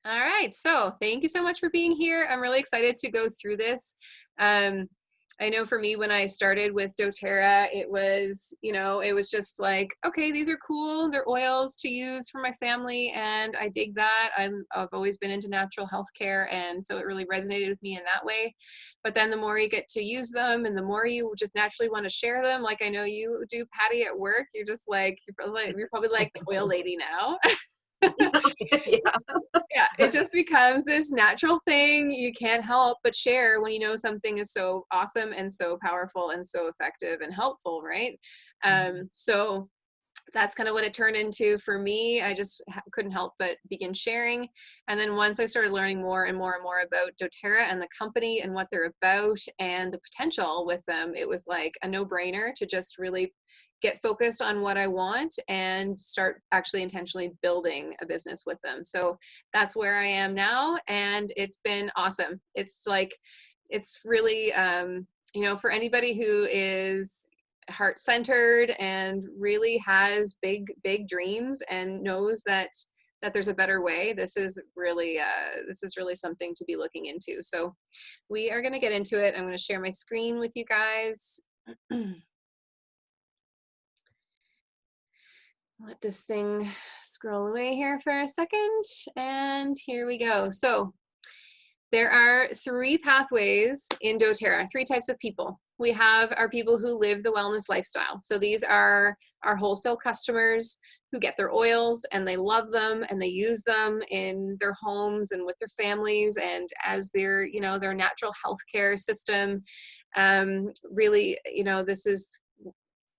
All right, so thank you so much for being here. I'm really excited to go through this. Um, I know for me, when I started with doTerra, it was, it was just like, okay, these are cool. They're oils to use for my family, and I dig that. I've always been into natural healthcare, and so it really resonated with me in that way. But then the more you get to use them, and the more you just naturally want to share them, like I know you do, Patty, at work, you're just like, you're probably like the oil lady now. Yeah. Yeah, it just becomes this natural thing you can't help but share when you know something is so awesome and so powerful and so effective and helpful, right? So that's kind of what it turned into for me. I just couldn't help but begin sharing. And then once I started learning more and more and more about doTerra and the company and what they're about and the potential with them, it was like a no-brainer to just really get focused on what I want and start actually intentionally building a business with them. So that's where I am now, and it's been awesome. It's like, it's really, for anybody who is heart-centered and really has big dreams and knows that there's a better way, this is really something to be looking into. So we are going to get into it. I'm going to share my screen with you guys. Let this thing scroll away here for a second, and here we go. So there are 3 pathways in doTerra, 3 types of people. We have our people who live the wellness lifestyle. So these are our wholesale customers who get their oils and they love them and they use them in their homes and with their families and as their natural healthcare system. Really, this is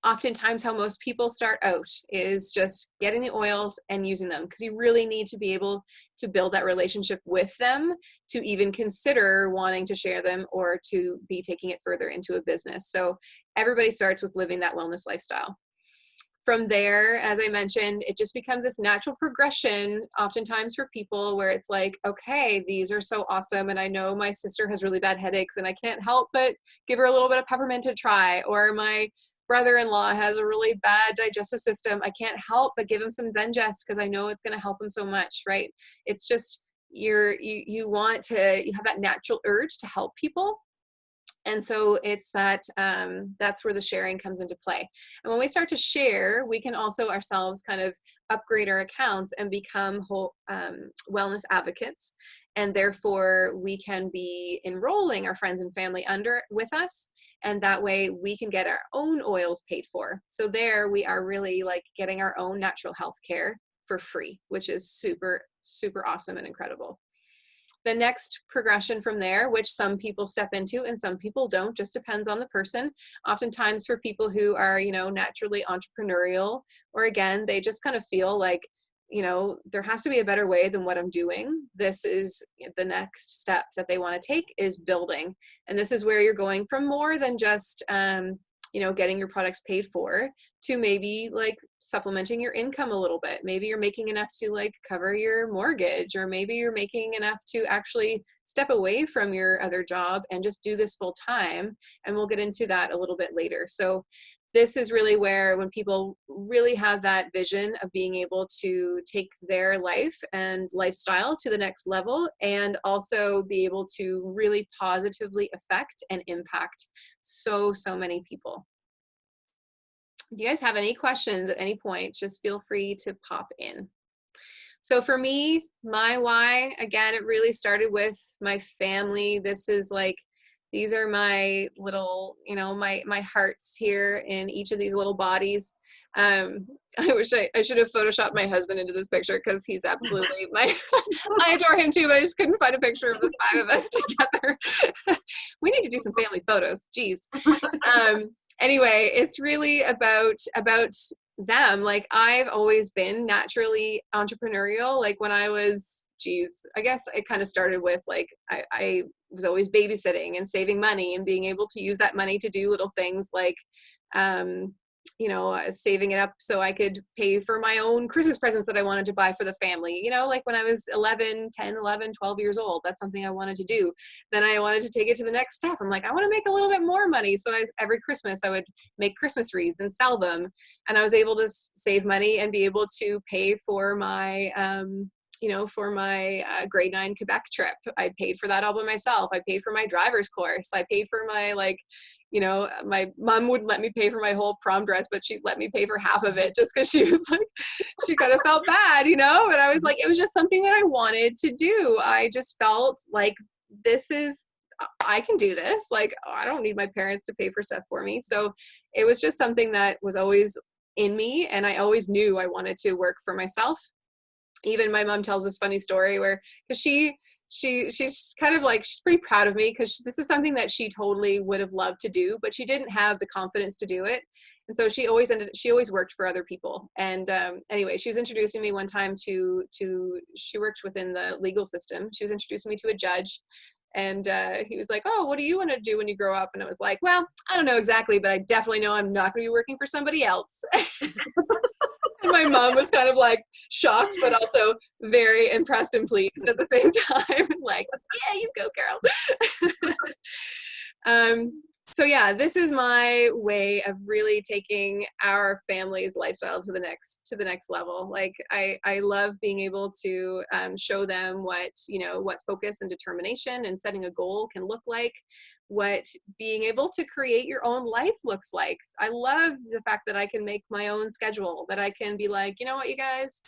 oftentimes how most people start out, is just getting the oils and using them, because you really need to be able to build that relationship with them to even consider wanting to share them or to be taking it further into a business. So everybody starts with living that wellness lifestyle. From there, as I mentioned, it just becomes this natural progression oftentimes for people where it's like, okay, these are so awesome, and I know my sister has really bad headaches and I can't help but give her a little bit of peppermint to try, or my brother-in-law has a really bad digestive system, I can't help but give him some Zengest because I know it's going to help him so much, right? It's just you want to, you have that natural urge to help people, and so it's that's where the sharing comes into play. And when we start to share, we can also ourselves kind of upgrade our accounts and become whole wellness advocates, and therefore we can be enrolling our friends and family under with us, and that way we can get our own oils paid for. So there we are really like getting our own natural health care for free, which is super awesome and incredible. The next progression from there, which some people step into and some people don't, just depends on the person. Oftentimes for people who are, naturally entrepreneurial, or again, they just kind of feel like, there has to be a better way than what I'm doing. This is the next step that they want to take, is building. And this is where you're going from more than just, getting your products paid for, to maybe like supplementing your income a little bit. Maybe you're making enough to like cover your mortgage, or maybe you're making enough to actually step away from your other job and just do this full time. And we'll get into that a little bit later. So this is really where, when people really have that vision of being able to take their life and lifestyle to the next level, and also be able to really positively affect and impact so many people. If you guys have any questions at any point, just feel free to pop in. So for me, my why, again, it really started with my family. This is like, these are my little, my hearts here in each of these little bodies. I wish I should have photoshopped my husband into this picture, because he's absolutely I adore him too, but I just couldn't find a picture of the 5 of us together. We need to do some family photos. Geez. Anyway, it's really about them. Like, I've always been naturally entrepreneurial. Like when I was, I guess it kind of started with like, I was always babysitting and saving money and being able to use that money to do little things like, saving it up so I could pay for my own Christmas presents that I wanted to buy for the family. Like when I was 12 years old, that's something I wanted to do. Then I wanted to take it to the next step. I'm like, I want to make a little bit more money. So every Christmas I would make Christmas wreaths and sell them. And I was able to save money and be able to pay for my, for my grade 9 Quebec trip. I paid for that all by myself. I paid for my driver's course. I paid for my, my mom wouldn't let me pay for my whole prom dress, but she let me pay for half of it just because she was like, she kind of felt bad, but I was like, it was just something that I wanted to do. I just felt like I can do this. Like, I don't need my parents to pay for stuff for me. So it was just something that was always in me, and I always knew I wanted to work for myself. Even my mom tells this funny story where, because she's kind of like, she's pretty proud of me because this is something that she totally would have loved to do, but she didn't have the confidence to do it. And so she always worked for other people. And anyway, she was introducing me one time she worked within the legal system. She was introducing me to a judge. And he was like, oh, what do you want to do when you grow up? And I was like, well, I don't know exactly, but I definitely know I'm not going to be working for somebody else. And my mom was kind of like shocked, but also very impressed and pleased at the same time. Like, yeah, you go, girl. So yeah, this is my way of really taking our family's lifestyle to the next level. Like, I love being able to show them what focus and determination and setting a goal can look like, what being able to create your own life looks like. I love the fact that I can make my own schedule, that I can be like, you know what, you guys,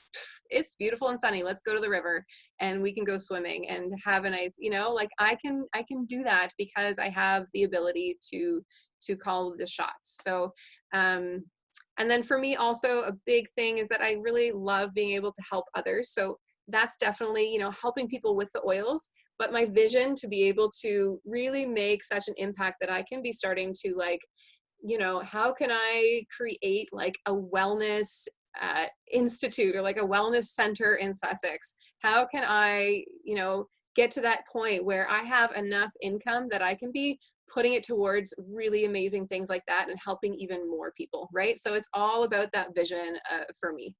it's beautiful and sunny. Let's go to the river and we can go swimming and have a nice, like I can do that because I have the ability to call the shots. So, and then for me also a big thing is that I really love being able to help others. So that's definitely, helping people with the oils, but my vision to be able to really make such an impact that I can be starting to how can I create like a wellness institute or like a wellness center in Sussex? How can I, get to that point where I have enough income that I can be putting it towards really amazing things like that and helping even more people, right? So it's all about that vision for me.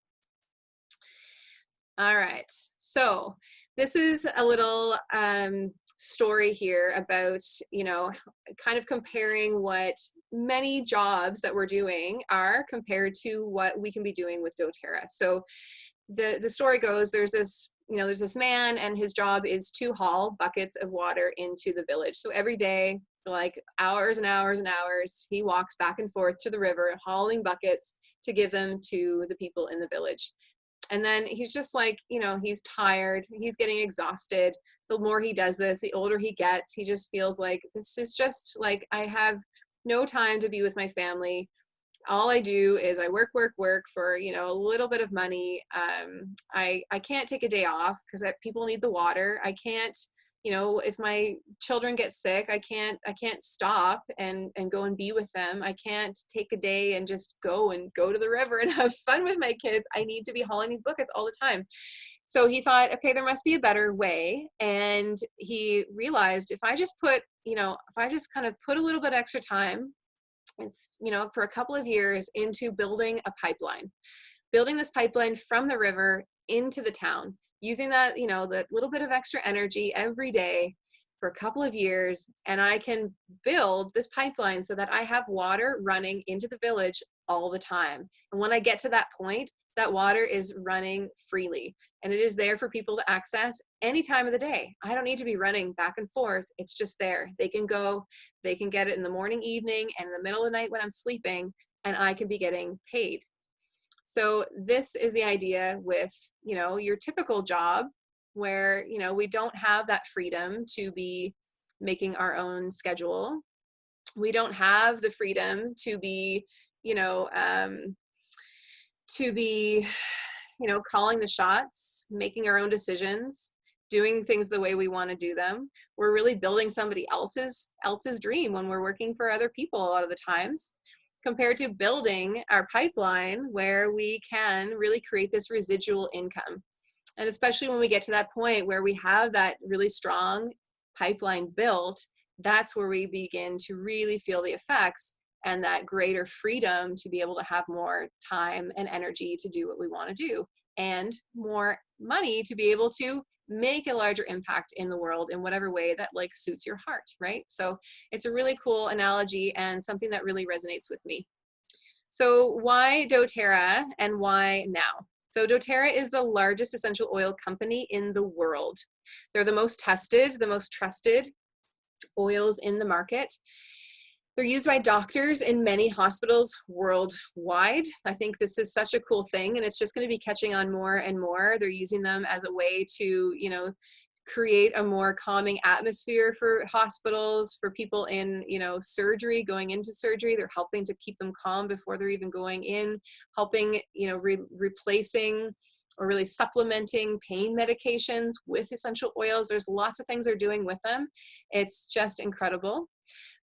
All right, so this is a little story here about, kind of comparing what many jobs that we're doing are compared to what we can be doing with doTerra. So the story goes, there's this man, and his job is to haul buckets of water into the village. So every day for like hours and hours and hours, he walks back and forth to the river, hauling buckets to give them to the people in the village. And then he's just like, he's tired, he's getting exhausted. The more he does this, the older he gets, he just feels like, this is just like, I have no time to be with my family. All I do is I work for, a little bit of money. I can't take a day off because people need the water. I can't, if my children get sick, I can't stop and go and be with them. I can't take a day and just go to the river and have fun with my kids. I need to be hauling these buckets all the time. So he thought, okay, there must be a better way. And he realized if I just kind of put a little bit extra time, it's, for a couple of years, into building this pipeline from the river into the town, using that, that little bit of extra energy every day for a couple of years, and I can build this pipeline so that I have water running into the village all the time. And when I get to that point, that water is running freely and it is there for people to access any time of the day. I don't need to be running back and forth. It's just there. They can get it in the morning, evening, and in the middle of the night when I'm sleeping, and I can be getting paid. So this is the idea with, your typical job where, we don't have that freedom to be making our own schedule. We don't have the freedom to be, calling the shots, making our own decisions, doing things the way we want to do them. We're really building somebody else's dream when we're working for other people a lot of the times, compared to building our pipeline where we can really create this residual income. And especially when we get to that point where we have that really strong pipeline built, that's where we begin to really feel the effects and that greater freedom to be able to have more time and energy to do what we want to do, and more money to be able to make a larger impact in the world in whatever way that like suits your heart, right? So it's a really cool analogy and something that really resonates with me. So why doTerra and why now? So doTerra is the largest essential oil company in the world. They're the most tested, the most trusted oils in the market. They're used by doctors in many hospitals worldwide. I think this is such a cool thing, and it's just going to be catching on more and more. They're using them as a way to, you know, create a more calming atmosphere for hospitals, for people in, you know, surgery, going into surgery. They're helping to keep them calm before they're even going in, helping, you know, replacing or really supplementing pain medications with essential oils. There's lots of things they're doing with them. It's just incredible.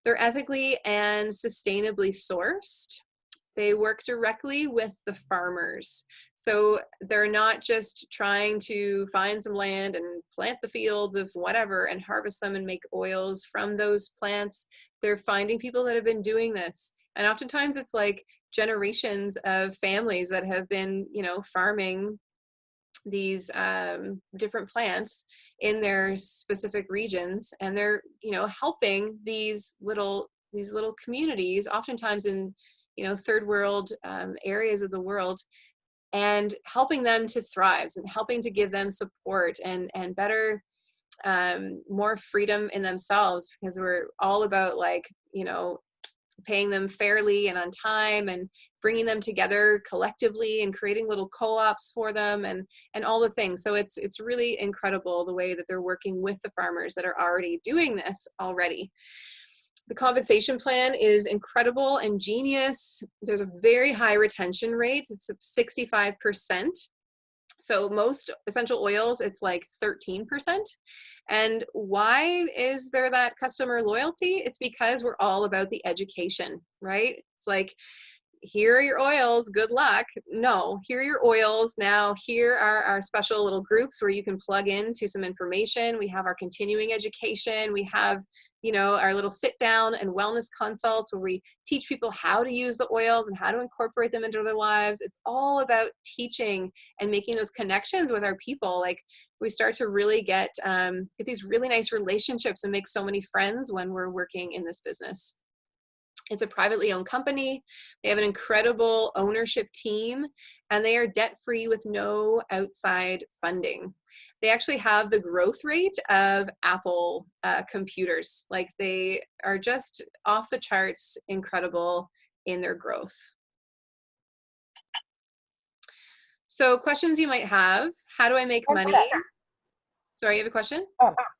They're ethically and sustainably sourced. They work directly with the farmers. So they're not just trying to find some land and plant the fields of whatever and harvest them and make oils from those plants. They're finding people that have been doing this. And oftentimes it's like generations of families that have been, you know, farming these different plants in their specific regions, and they're, you know, helping these little communities, oftentimes in, you know, third world areas of the world, and helping them to thrive and helping to give them support and better, more freedom in themselves, because we're all about, like, you know, paying them fairly and on time and bringing them together collectively and creating little co-ops for them and all the things. So it's really incredible the way that they're working with the farmers that are already doing this already. The compensation plan is incredible and genius. There's a very high retention rate. It's 65%. So most essential oils, it's like 13%. And why is there that customer loyalty? It's because we're all about the education, right? It's like, here are your oils, good luck. No, here are your oils. Now, here are our special little groups where you can plug into some information. We have our continuing education. We have, you know, our little sit down and wellness consults where we teach people how to use the oils and how to incorporate them into their lives. It's all about teaching and making those connections with our people. Like, we start to really get these really nice relationships and make so many friends when we're working in this business. It's a privately owned company. They have an incredible ownership team, and they are debt-free with no outside funding. They actually have the growth rate of Apple computers. Like, they are just off the charts incredible in their growth. So questions you might have: how do I make money? Sorry, you have a question?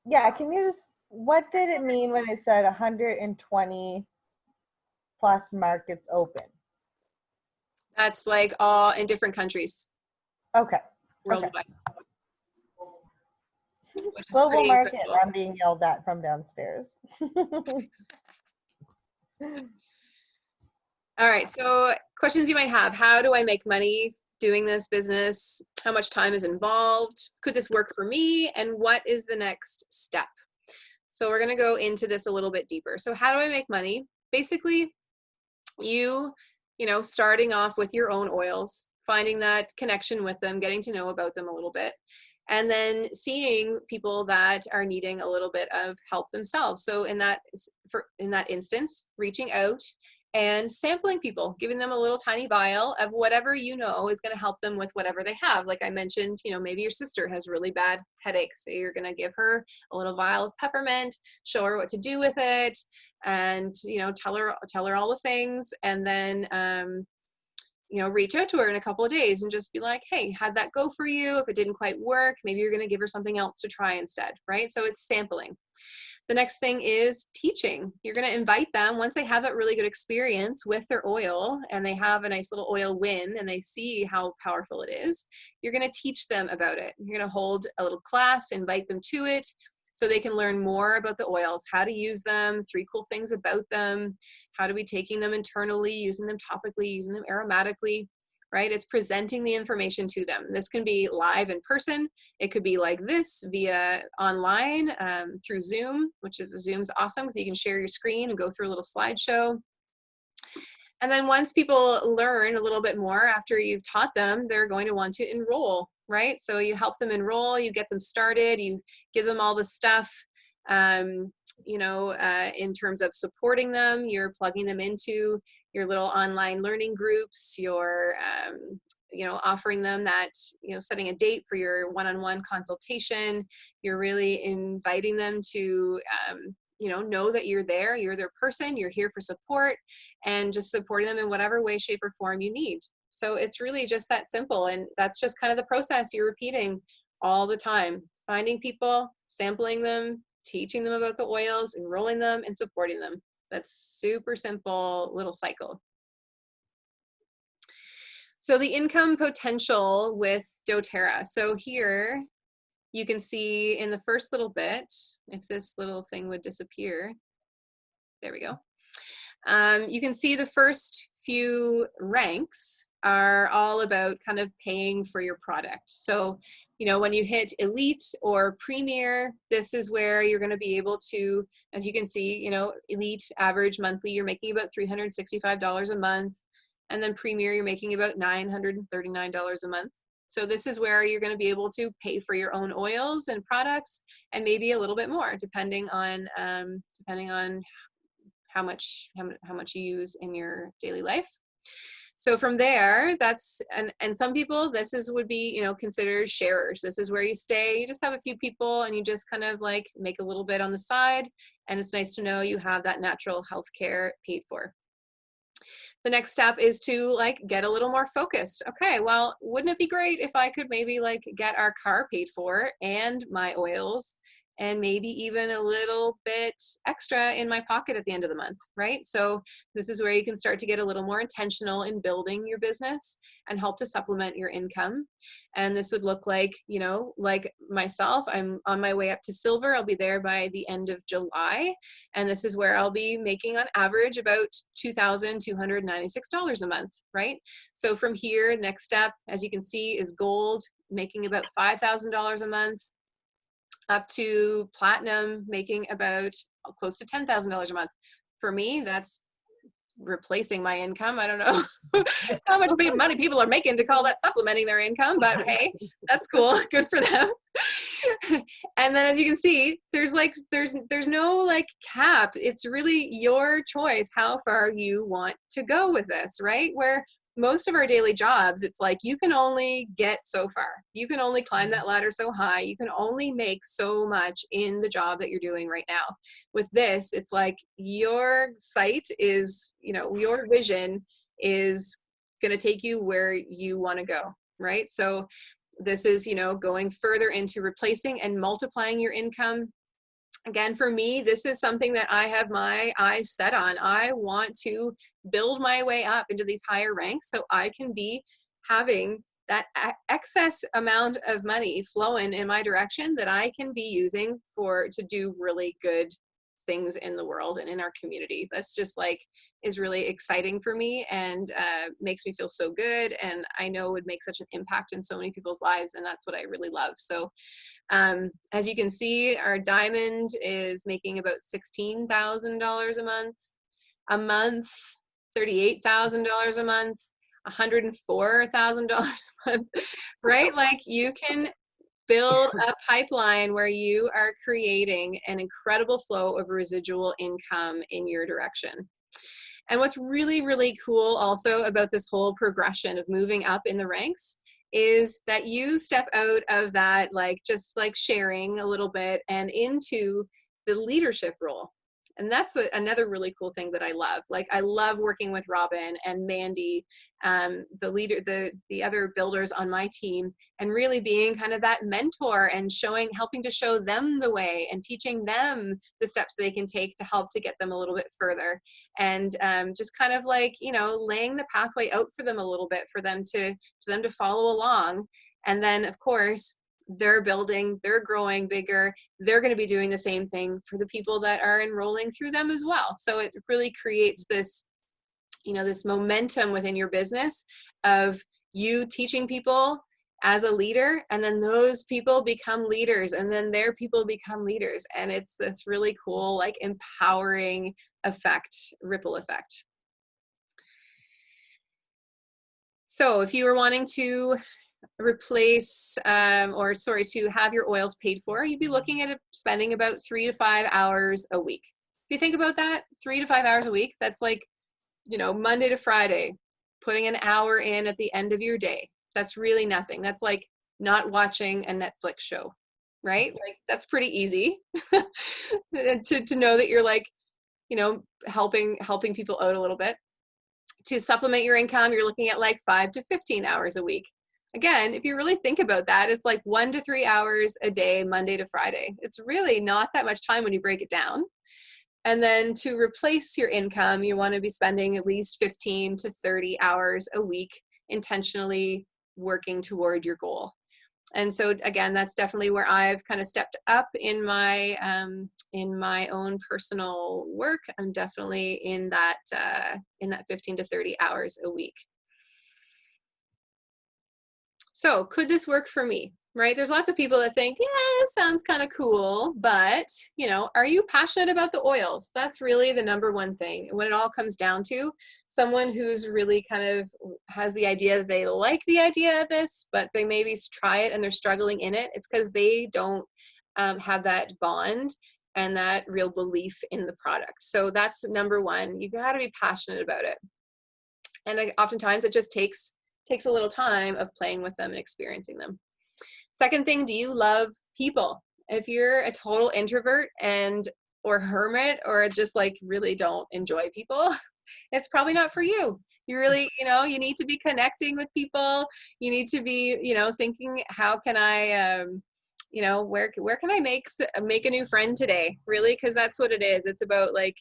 Yeah, can you just, what did it mean when it said 120 plus markets open? That's like all in different countries. Okay. Worldwide. Okay. Global market, incredible. I'm being yelled at from downstairs. All right, so questions you might have: how do I make money doing this business? How much time is involved? Could this work for me? And what is the next step? So we're gonna go into this a little bit deeper. So how do I make money? Basically, you know, starting off with your own oils, finding that connection with them, getting to know about them a little bit, and then seeing people that are needing a little bit of help themselves. So in that instance, reaching out and sampling people, giving them a little tiny vial of whatever you know is going to help them with whatever they have. Like I mentioned, you know, maybe your sister has really bad headaches, so you're going to give her a little vial of peppermint, show her what to do with it, and, you know, tell her all the things, and then you know, reach out to her in a couple of days and just be like, hey, how'd that go for you? If it didn't quite work, maybe you're going to give her something else to try instead, right? So it's sampling. The next thing is teaching. You're going to invite them, once they have that really good experience with their oil and they have a nice little oil win and they see how powerful it is, you're going to teach them about it. You're going to hold a little class, invite them to it, so they can learn more about the oils, how to use them, 3 cool things about them, how to be taking them internally, using them topically, using them aromatically, right? It's presenting the information to them. This can be live in person. It could be like this via online through Zoom, Zoom's awesome because you can share your screen and go through a little slideshow. And then once people learn a little bit more after you've taught them, they're going to want to enroll, right? So you help them enroll, you get them started, you give them all the stuff, you know, in terms of supporting them. You're plugging them into your little online learning groups, your you know, offering them that, you know, setting a date for your one-on-one consultation. You're really inviting them to, you know that you're there, you're their person, you're here for support, and just supporting them in whatever way, shape, or form you need. So it's really just that simple. And that's just kind of the process you're repeating all the time. Finding people, sampling them, teaching them about the oils, enrolling them, and supporting them. That's super simple little cycle. So the income potential with doTerra. So here you can see in the first little bit, if this little thing would disappear, there we go. You can see the first few ranks are all about kind of paying for your product. So, you know, when you hit elite or premier, this is where you're going to be able to, as you can see, you know, elite average monthly, you're making about $365 a month. And then premier, you're making about $939 a month. So this is where you're going to be able to pay for your own oils and products, and maybe a little bit more, depending on how much you use in your daily life. So from there, that's, and some people, this is would be, you know, considered sharers. This is where you stay, you just have a few people and you just kind of like make a little bit on the side, and it's nice to know you have that natural health care paid for. The next step is to like get a little more focused. Okay, well, wouldn't it be great if I could maybe like get our car paid for and my oils, and maybe even a little bit extra in my pocket at the end of the month, right? So this is where you can start to get a little more intentional in building your business and help to supplement your income. And this would look like, you know, like myself, I'm on my way up to silver. I'll be there by the end of July. And this is where I'll be making on average about $2,296 a month, right? So from here, next step, as you can see, is gold, making about $5,000 a month, up to platinum, making about close to $10,000 a month. For me, that's replacing my income. I don't know how much money people are making to call that supplementing their income, but hey, that's cool. Good for them. And then as you can see, there's no like cap. It's really your choice how far you want to go with this, right? Where most of our daily jobs, it's like you can only get so far. You can only climb that ladder so high. You can only make so much in the job that you're doing right now. With this, it's like your sight is, you know, your vision is going to take you where you want to go, right? So this is, you know, going further into replacing and multiplying your income. Again, for me, this is something that I have my eyes set on. I want to build my way up into these higher ranks so I can be having that excess amount of money flowing in my direction that I can be using to do really good things in the world and in our community. That's just like is really exciting for me, and makes me feel so good, and I know would make such an impact in so many people's lives, and that's what I really love. So as you can see, our diamond is making about $16,000 a month, $38,000 a month, $104,000 a month, right? Like you can build a pipeline where you are creating an incredible flow of residual income in your direction. And what's really, really cool also about this whole progression of moving up in the ranks is that you step out of that, like just like sharing a little bit and into the leadership role. And that's another really cool thing that I love. Like I love working with Robin and Mandy, the other builders on my team, and really being kind of that mentor and helping to show them the way and teaching them the steps they can take to help to get them a little bit further. And just kind of like, you know, laying the pathway out for them a little bit for them to follow along. And then of course, they're building, they're growing bigger, they're going to be doing the same thing for the people that are enrolling through them as well. So it really creates this, you know, this momentum within your business of you teaching people as a leader, and then those people become leaders, and then their people become leaders. And it's this really cool, like empowering effect, ripple effect. So if you were wanting to replace to have your oils paid for, you'd be looking at spending about 3 to 5 hours a week. If you think about that, 3 to 5 hours a week, that's like, you know, Monday to Friday, putting an hour in at the end of your day. That's really nothing. That's like not watching a Netflix show, right? Like that's pretty easy to know that you're like, you know, helping people out a little bit. To supplement your income, you're looking at like 5 to 15 hours a week. Again, if you really think about that, it's like 1 to 3 hours a day, Monday to Friday. It's really not that much time when you break it down. And then to replace your income, you want to be spending at least 15 to 30 hours a week intentionally working toward your goal. And so again, that's definitely where I've kind of stepped up in my own personal work. I'm definitely in that 15 to 30 hours a week. So could this work for me? Right? There's lots of people that think, yeah, this sounds kind of cool, but you know, are you passionate about the oils? That's really the number one thing. When it all comes down to someone who's really kind of has the idea that they like the idea of this, but they maybe try it and they're struggling in it, it's because they don't have that bond and that real belief in the product. So that's number one. You got to be passionate about it. And oftentimes it just takes a little time of playing with them and experiencing them. Second thing, do you love people? If you're a total introvert or hermit or just like really don't enjoy people, it's probably not for you. You really, you know, you need to be connecting with people. You need to be, you know, thinking, how can I, you know, where can I make a new friend today? Really, because that's what it is. It's about like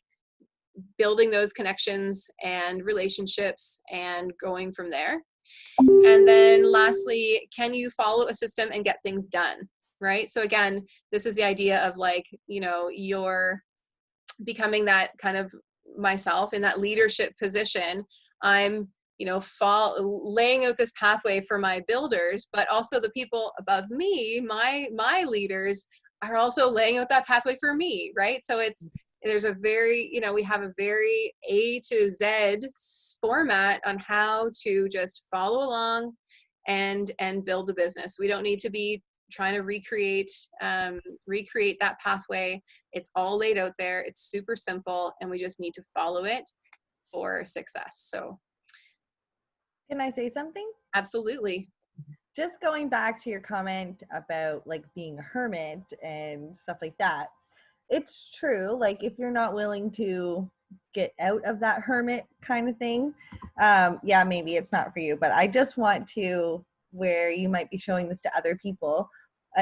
building those connections and relationships and going from there. And then lastly, can you follow a system and get things done, right? So again, this is the idea of like, you know, you're becoming that kind of myself in that leadership position. I'm, you know, laying out this pathway for my builders, but also the people above me, my leaders are also laying out that pathway for me, right? So there's a very, you know, we have a very A to Z format on how to just follow along and build a business. We don't need to be trying to recreate that pathway. It's all laid out there. It's super simple, and we just need to follow it for success. So, Can I say something? absolutely. Just going back to your comment about like being a hermit and stuff like that. It's true. Like if you're not willing to get out of that hermit kind of thing, yeah, maybe it's not for you. But I just want to, where you might be showing this to other people,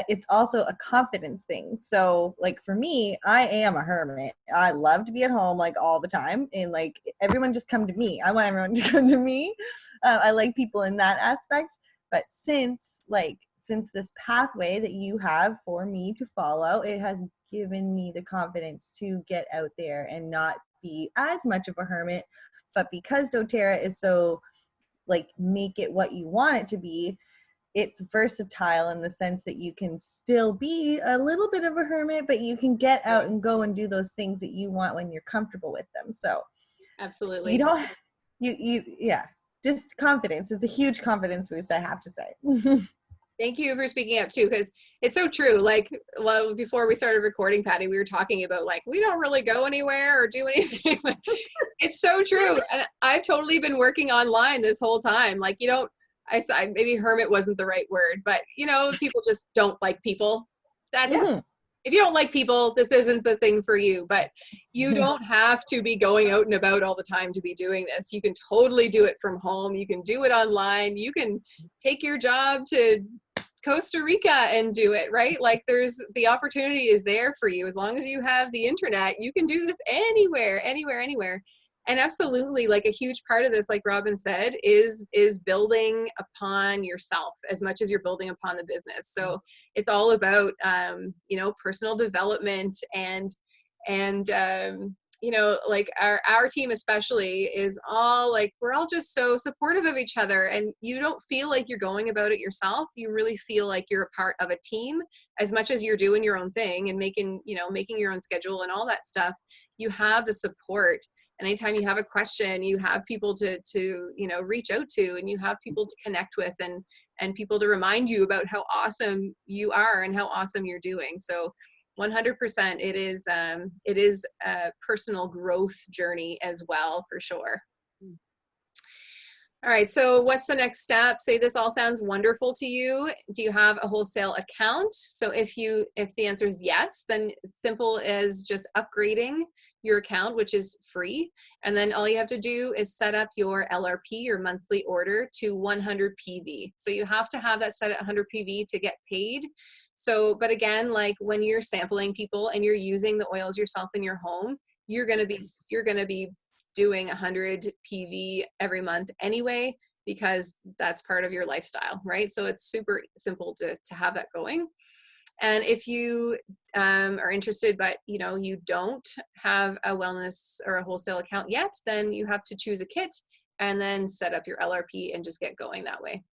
it's also a confidence thing. So like for me, I am a hermit. I love to be at home like all the time, and like everyone just come to me. I want everyone to come to me. I like people in that aspect. But since this pathway that you have for me to follow, it has given me the confidence to get out there and not be as much of a hermit. But because doTerra is so like make it what you want it to be, it's versatile in the sense that you can still be a little bit of a hermit, but you can get out and go and do those things that you want when you're comfortable with them. So Absolutely. you don't yeah, just confidence. It's a huge confidence boost, I have to say. Thank you for speaking up too, because it's so true. Like, well, before we started recording, Patty, we were talking about like, we don't really go anywhere or do anything. It's so true. And I've totally been working online this whole time. Like, you don't, maybe hermit wasn't the right word, but you know, people just don't like people. That's, if you don't like people, this isn't the thing for you, but you don't have to be going out and about all the time to be doing this. You can totally do it from home. You can do it online. You can take your job to Costa Rica and do it, right? Like the opportunity is there for you. As long as you have the internet, you can do this anywhere. And absolutely, like a huge part of this, like Robin said, is building upon yourself as much as you're building upon the business. So it's all about, you know, personal development and you know, like our team especially is all like, we're all just so supportive of each other, and you don't feel like you're going about it yourself. You really feel like you're a part of a team as much as you're doing your own thing and making your own schedule and all that stuff. You have the support. And anytime you have a question, you have people to you know, reach out to, and you have people to connect with, and people to remind you about how awesome you are and how awesome you're doing. So 100%, it is a personal growth journey as well, for sure. All right, so what's the next step? Say this all sounds wonderful to you. Do you have a wholesale account? So if the answer is yes, then simple as just upgrading your account, which is free. And then all you have to do is set up your LRP, your monthly order, to 100 PV. So you have to have that set at 100 PV to get paid. So, but again, like when you're sampling people and you're using the oils yourself in your home, you're gonna be doing 100 PV every month anyway, because that's part of your lifestyle, right? So it's super simple to have that going. And if you are interested, but you don't have a wellness or a wholesale account yet, then you have to choose a kit and then set up your LRP and just get going that way.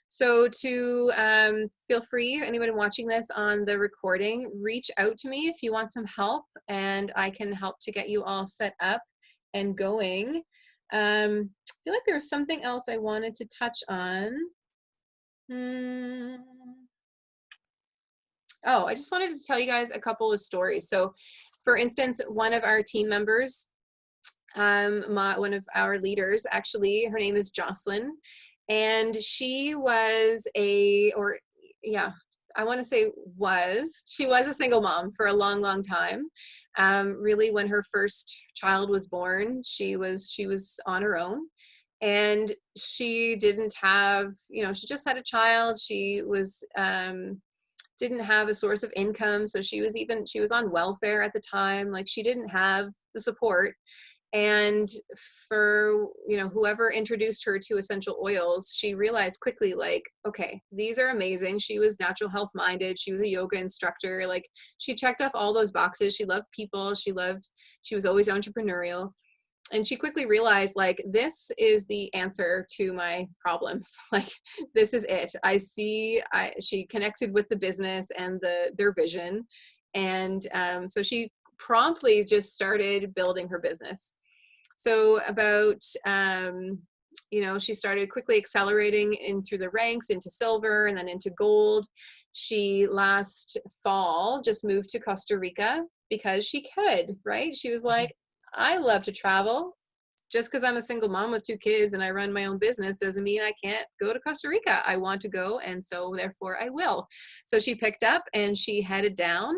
So to feel free, anybody watching this on the recording, reach out to me if you want some help, and I can help to get you all set up and going. I feel like there was something else I wanted to touch on. Oh, I just wanted to tell you guys a couple of stories. So for instance, one of our team members, one of our leaders, actually, her name is Jocelyn, and she was she was a single mom for a long, long time. Really, when her first child was born, she was on her own, and she didn't have, she just had a child. She was didn't have a source of income, so she was on welfare at the time. Like, she didn't have the support. And for whoever introduced her to essential oils, she realized quickly, like, okay, these are amazing. She was natural health minded. She was a yoga instructor. Like, she checked off all those boxes. She loved people. She was always entrepreneurial. And she quickly realized, like, this is the answer to my problems. Like, this is it. She connected with the business and their vision. And so she promptly just started building her business. So about, she started quickly accelerating in through the ranks into silver and then into gold. She last fall just moved to Costa Rica because she could, right? She was like, I love to travel. Just because I'm a single mom with 2 kids and I run my own business doesn't mean I can't go to Costa Rica. I want to go, and so therefore I will. So she picked up and she headed down.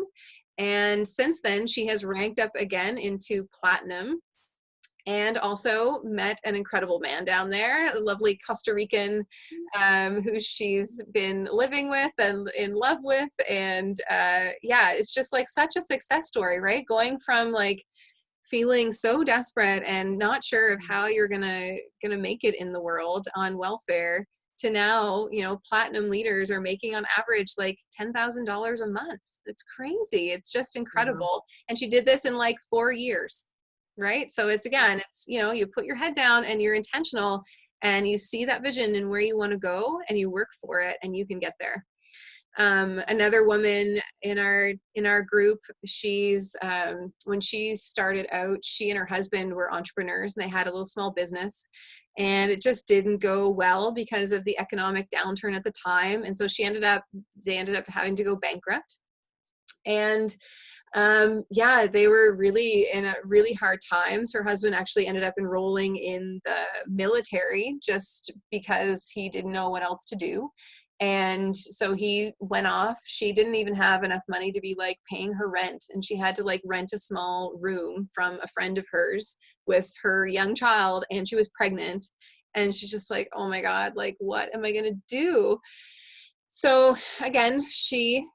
And since then, she has ranked up again into platinum, and also met an incredible man down there, a lovely Costa Rican who she's been living with and in love with. And it's just like such a success story, right? Going from like feeling so desperate and not sure of how you're gonna make it in the world on welfare, to now, platinum leaders are making on average like $10,000 a month. It's crazy. It's just incredible. And she did this in like 4 years, right? So it's you put your head down and you're intentional and you see that vision and where you want to go and you work for it and you can get there. Another woman in our group, she's when she started out, she and her husband were entrepreneurs and they had a little small business, and it just didn't go well because of the economic downturn at the time. And so they ended up having to go bankrupt. And they were really in a really hard times. Her husband actually ended up enrolling in the military just because he didn't know what else to do. And so he went off. She didn't even have enough money to be like paying her rent. And she had to like rent a small room from a friend of hers with her young child. And she was pregnant. And she's just like, oh my God, like, what am I going to do? So again, she,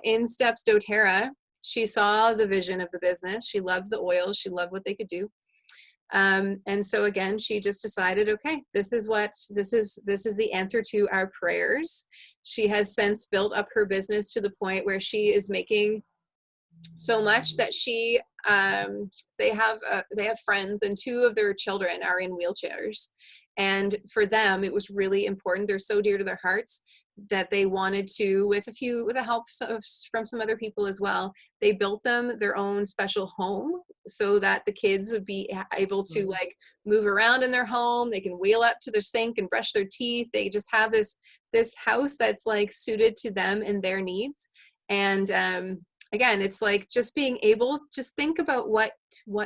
in steps doTerra. She saw the vision of the business. She loved the oils. She loved what they could do. And so again, she just decided, okay, this is the answer to our prayers. She has since built up her business to the point where she is making so much that they have friends, and 2 of their children are in wheelchairs. And for them, it was really important. They're so dear to their hearts that they wanted to, with the help from some other people as well, they built them their own special home so that the kids would be able to like move around in their home. They can wheel up to their sink and brush their teeth. They just have this house that's like suited to them and their needs. And again, it's like just being able, just think about what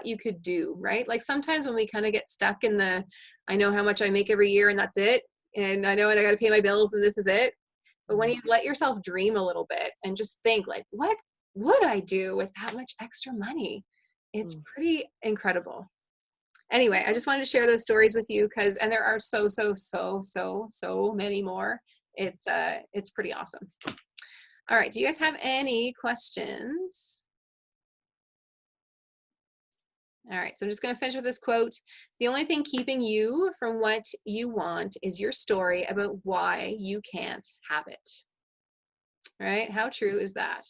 you could do, right? Like sometimes when we kind of get stuck in the, I know how much I make every year and that's it. And I know I got to pay my bills and this is it. But when you let yourself dream a little bit and just think like, what would I do with that much extra money? It's pretty incredible. Anyway, I just wanted to share those stories with you because, and there are so many more. It's pretty awesome. All right, do you guys have any questions? All right, so I'm just going to finish with this quote. The only thing keeping you from what you want is your story about why you can't have it. All right, how true is that?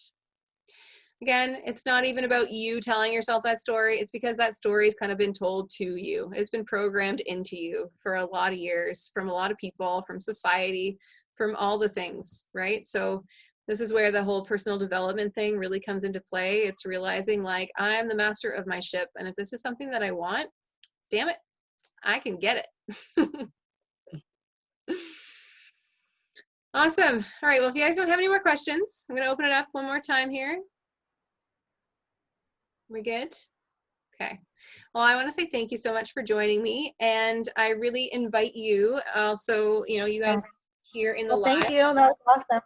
Again, it's not even about you telling yourself that story. It's because that story's kind of been told to you. It's been programmed into you for a lot of years, from a lot of people, from society, from all the things, right? So this is where the whole personal development thing really comes into play. It's realizing like, I'm the master of my ship. And if this is something that I want, damn it, I can get it. Awesome. All right, well, if you guys don't have any more questions, I'm going to open it up one more time here. We good? Okay. Well, I want to say thank you so much for joining me. And I really invite you also, you guys here in the live. Thank you. That was awesome.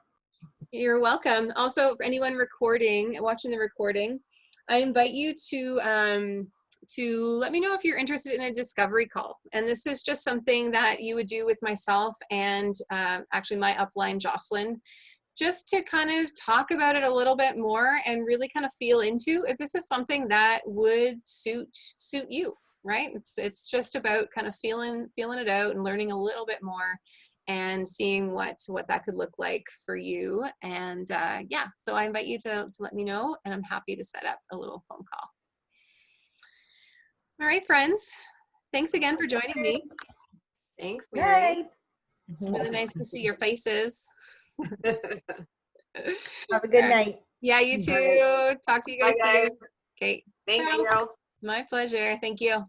You're welcome. Also, for anyone watching the recording, I invite you to let me know if you're interested in a discovery call. And this is just something that you would do with myself and actually my upline, Jocelyn, just to kind of talk about it a little bit more and really kind of feel into if this is something that would suit you, right? It's just about kind of feeling it out and learning a little bit more and seeing what that could look like for you. And yeah, so I invite you to let me know, and I'm happy to set up a little phone call. All right, friends. Thanks again for joining me. Thanks, Mary. It's really nice to see your faces. Have a good night. Yeah, you too. Talk to you guys Bye, guys. soon. Okay. Thank Ciao. you. My pleasure. Thank you.